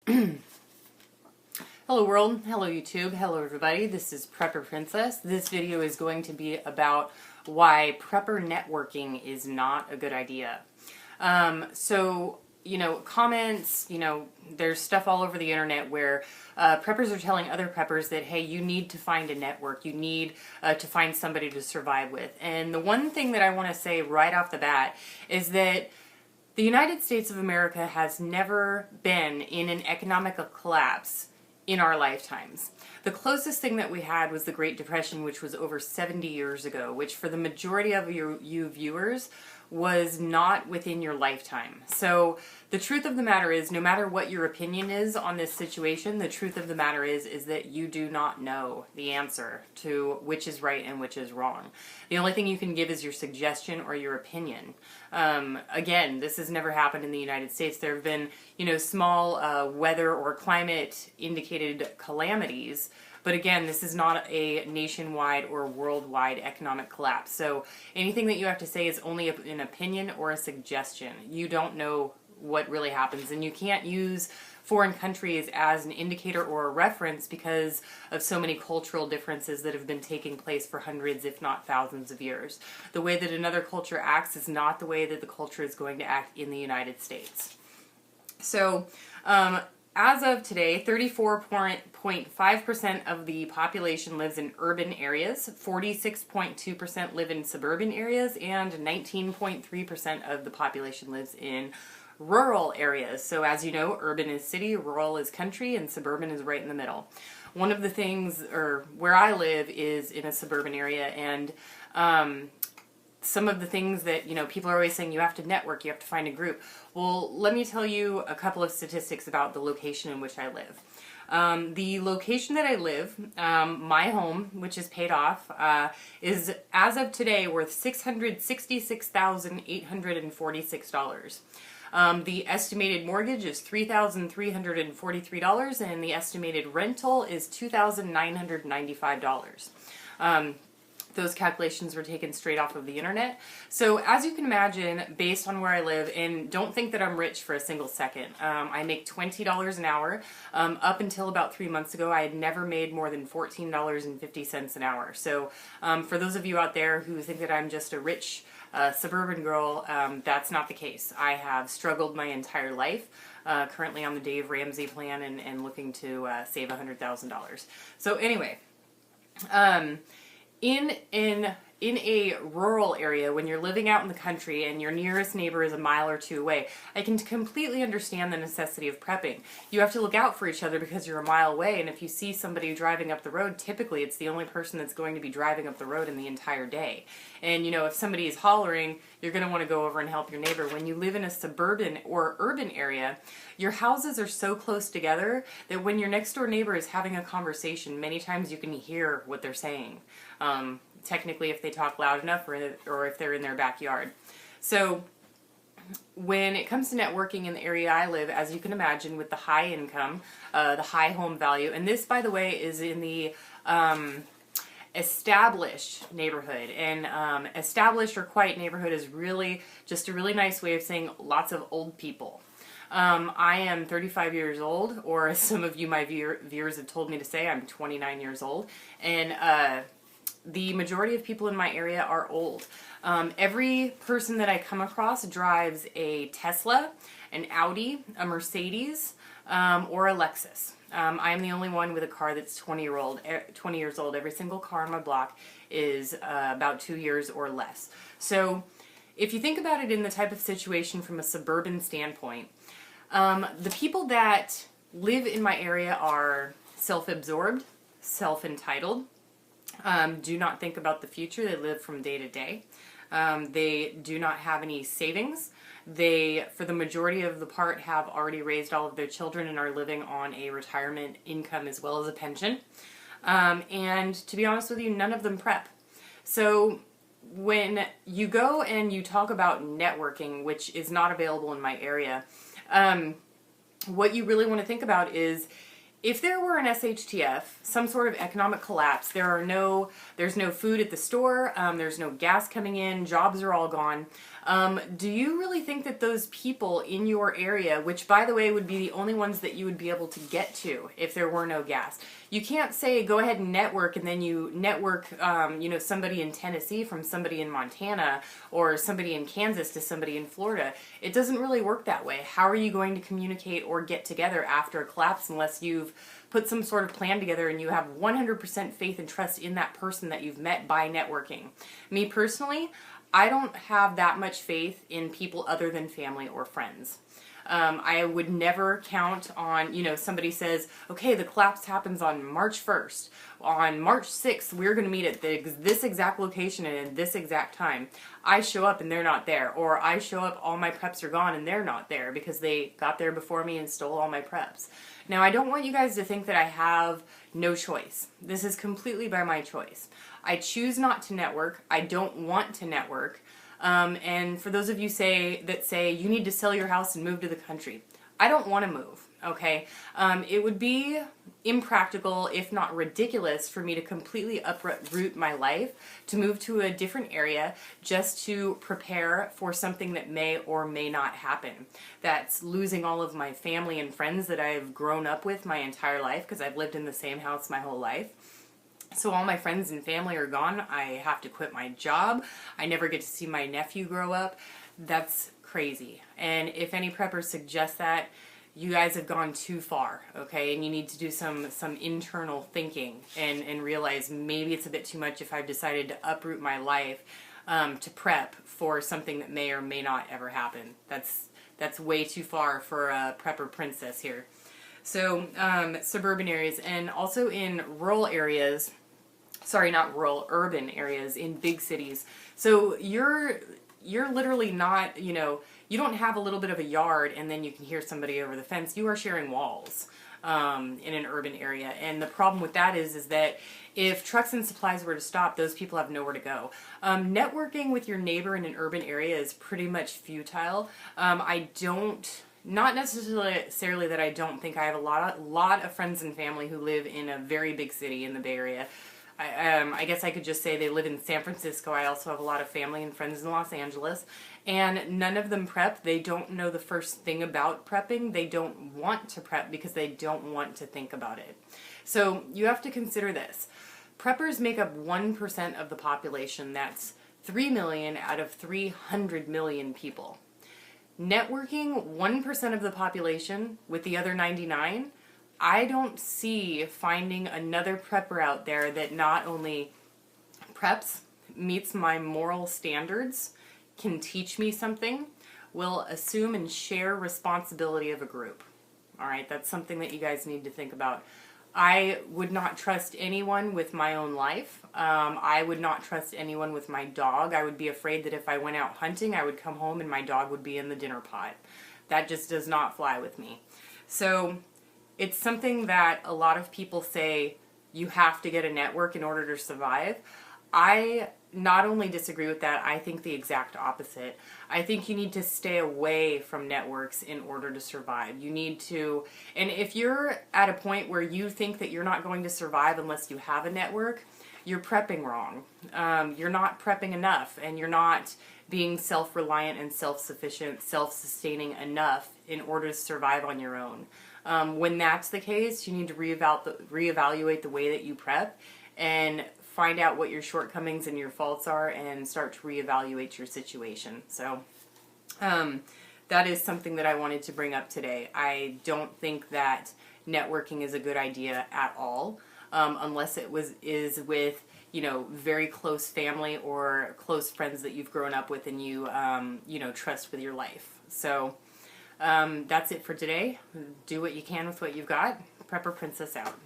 Hello world, hello YouTube, hello everybody, this is Prepper Princess. This video is going to be about why prepper networking is not a good idea. Comments, there's stuff all over the internet where preppers are telling other preppers that, hey, you need to find a network, you need to find somebody to survive with. And the one thing that I want to say right off the bat is that the United States of America has never been in an economic collapse in our lifetimes. The closest thing that we had was the Great Depression, which was over 70 years ago, which for the majority of you viewers was not within your lifetime. So the truth of the matter is, no matter what your opinion is on this situation, the truth of the matter is that you do not know the answer to which is right and which is wrong. The only thing you can give is your suggestion or your opinion. Again, this has never happened in the United States. There have been, small weather or climate indicated calamities. But again, this is not a nationwide or worldwide economic collapse. So anything that you have to say is only an opinion or a suggestion. You don't know what really happens, and you can't use foreign countries as an indicator or a reference because of so many cultural differences that have been taking place for hundreds, if not thousands of years. The way that another culture acts is not the way that the culture is going to act in the United States. So, as of today, 34.5% of the population lives in urban areas, 46.2% live in suburban areas, and 19.3% of the population lives in rural areas. So as you know, urban is city, rural is country, and suburban is right in the middle. One of the things, or where I live, is in a suburban area, and some of the things that, people are always saying you have to network, you have to find a group. Well, let me tell you a couple of statistics about the location in which I live. The location that I live, my home, which is paid off, is, as of today, worth $666,846. The estimated mortgage is $3,343, and the estimated rental is $2,995. Those calculations were taken straight off of the internet. So as you can imagine, based on where I live, and don't think that I'm rich for a single second, I make $20 an hour. Up until about 3 months ago, I had never made more than $14.50 an hour. So for those of you out there who think that I'm just a rich suburban girl, that's not the case. I have struggled my entire life, currently on the Dave Ramsey plan and looking to save $100,000. So anyway, in a rural area, when you're living out in the country and your nearest neighbor is a mile or two away, I can completely understand the necessity of prepping. You have to look out for each other because you're a mile away, and if you see somebody driving up the road, typically it's the only person that's going to be driving up the road in the entire day. And if somebody is hollering, you're going to want to go over and help your neighbor. When you live in a suburban or urban area, your houses are so close together that when your next door neighbor is having a conversation, many times you can hear what they're saying. Technically, if they talk loud enough or if they're in their backyard. So when it comes to networking in the area I live, as you can imagine, with the high income, the high home value, and this, by the way, is in the established neighborhood. And established or quiet neighborhood is really just a really nice way of saying lots of old people. I am 35 years old, or as some of you, my viewers, have told me to say, I'm 29 years old. And the majority of people in my area are old. Every person that I come across drives a Tesla, an Audi, a Mercedes, or a Lexus. I am the only one with a car that's 20 years old. Every single car on my block is about 2 years or less. So if you think about it in the type of situation from a suburban standpoint, the people that live in my area are self-absorbed, self-entitled, do not think about the future. They live from day to day. They do not have any savings. They, for the majority of the part, have already raised all of their children and are living on a retirement income as well as a pension. And to be honest with you, none of them prep. So when you go and you talk about networking, which is not available in my area, what you really want to think about is, if there were an SHTF, some sort of economic collapse, there's no food at the store, there's no gas coming in, jobs are all gone, Do you really think that those people in your area, which by the way would be the only ones that you would be able to get to if there were no gas, you can't say go ahead and network and then you network, somebody in Tennessee from somebody in Montana or somebody in Kansas to somebody in Florida. It doesn't really work that way. How are you going to communicate or get together after a collapse unless you've put some sort of plan together and you have 100% faith and trust in that person that you've met by networking? Me personally, I don't have that much faith in people other than family or friends. I would never count on, somebody says, okay, the collapse happens on March 1st. On March 6th, we're going to meet at this exact location and at this exact time. I show up and they're not there. Or I show up, all my preps are gone and they're not there because they got there before me and stole all my preps. Now, I don't want you guys to think that I have no choice. This is completely by my choice. I choose not to network. I don't want to network. And for those of you that say you need to sell your house and move to the country, I don't want to move, okay? It would be impractical, if not ridiculous, for me to completely uproot my life, to move to a different area just to prepare for something that may or may not happen. That's losing all of my family and friends that I've grown up with my entire life because I've lived in the same house my whole life. So all my friends and family are gone. I have to quit my job. I never get to see my nephew grow up. That's crazy. And if any preppers suggest that, you guys have gone too far, okay? And you need to do some internal thinking and realize maybe it's a bit too much if I've decided to uproot my life to prep for something that may or may not ever happen. That's way too far for a prepper princess here. So suburban areas and also in rural areas, sorry, not rural, urban areas in big cities. So you're literally not, you don't have a little bit of a yard and then you can hear somebody over the fence. You are sharing walls in an urban area. And the problem with that is that if trucks and supplies were to stop, those people have nowhere to go. Networking with your neighbor in an urban area is pretty much futile. Not necessarily that I don't think I have a lot of friends and family who live in a very big city in the Bay Area. I guess I could just say they live in San Francisco. I also have a lot of family and friends in Los Angeles. And none of them prep. They don't know the first thing about prepping. They don't want to prep because they don't want to think about it. So you have to consider this. Preppers make up 1% of the population. That's 3 million out of 300 million people. Networking 1% of the population with the other 99, I don't see finding another prepper out there that not only preps, meets my moral standards, can teach me something, will assume and share responsibility of a group. All right, that's something that you guys need to think about. I would not trust anyone with my own life. I would not trust anyone with my dog. I would be afraid that if I went out hunting, I would come home and my dog would be in the dinner pot. That just does not fly with me. So it's something that a lot of people say you have to get a network in order to survive. I not only disagree with that, I think the exact opposite. I think you need to stay away from networks in order to survive. You need to, and if you're at a point where you think that you're not going to survive unless you have a network, you're prepping wrong. You're not prepping enough, and you're not being self-reliant and self-sufficient, self-sustaining enough in order to survive on your own. When that's the case, you need to reevaluate the way that you prep and find out what your shortcomings and your faults are and start to reevaluate your situation. So that is something that I wanted to bring up today. I don't think that networking is a good idea at all, unless it is with very close family or close friends that you've grown up with and you trust with your life. So that's it for today. Do what you can with what you've got. Prepper Princess out.